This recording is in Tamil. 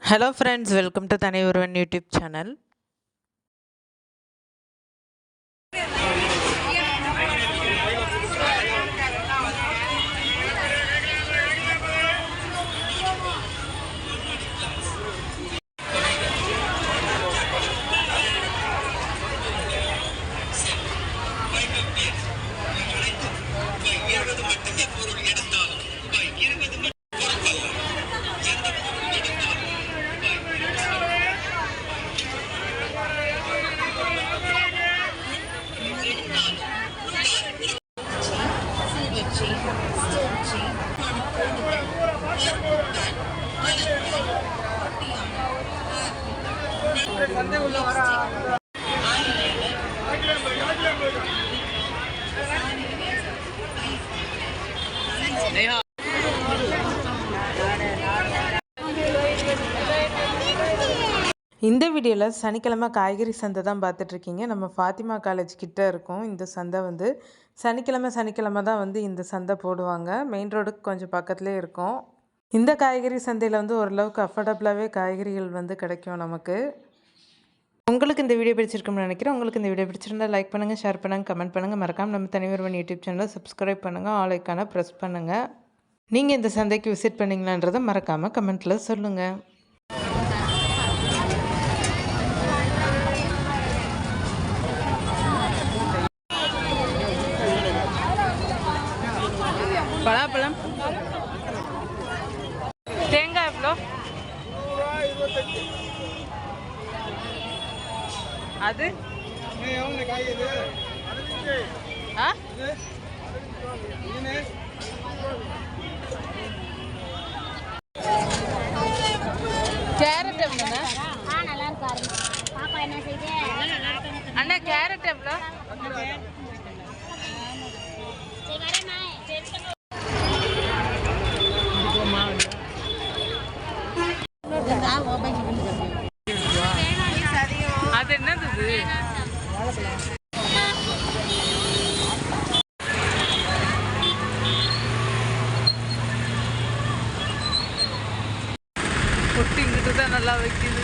Hello friends, welcome to Thanai Uruvan YouTube channel. இந்த வீடியோவில் சனிக்கிழமை காய்கறி சந்தை தான் பார்த்துட்ருக்கீங்க. நம்ம ஃபாத்திமா காலேஜ் கிட்டே இருக்கும் இந்த சந்தை. சனிக்கிழமை தான் இந்த சந்தை போடுவாங்க. மெயின் ரோடுக்கு கொஞ்சம் பக்கத்துலேயே இருக்கும். இந்த காய்கறி சந்தையில் ஓரளவுக்கு அஃபோர்டபுளாகவே காய்கறிகள் கிடைக்கும் நமக்கு. உங்களுக்கு இந்த வீடியோ பிடிச்சிருக்குன்னு நினைக்கிறேன். உங்களுக்கு இந்த வீடியோ பிடிச்சிருந்தால் லைக் பண்ணுங்கள், ஷேர் பண்ணுங்கள், கமெண்ட் பண்ணுங்கள். மறக்காமல் நம்ம தனி ஒருவன் யூடியூப் சேனலை சப்ஸ்கிரைப் பண்ணுங்கள், ஆல் ஐக்கானை ப்ரெஸ் பண்ணுங்கள். நீங்கள் இந்த சந்தைக்கு விசிட் பண்ணிங்களான்றதை மறக்காமல் கமெண்ட்டில் சொல்லுங்கள். பலாப்பழம் தேங்காய் எவ்வளோ? அது கேரட் எவ்வளோண்ணா? அண்ணா கேரட் எவ்வளோ? அது என்னது? பொட்டி இங்கிட்டு தான் நல்லா வைக்குது.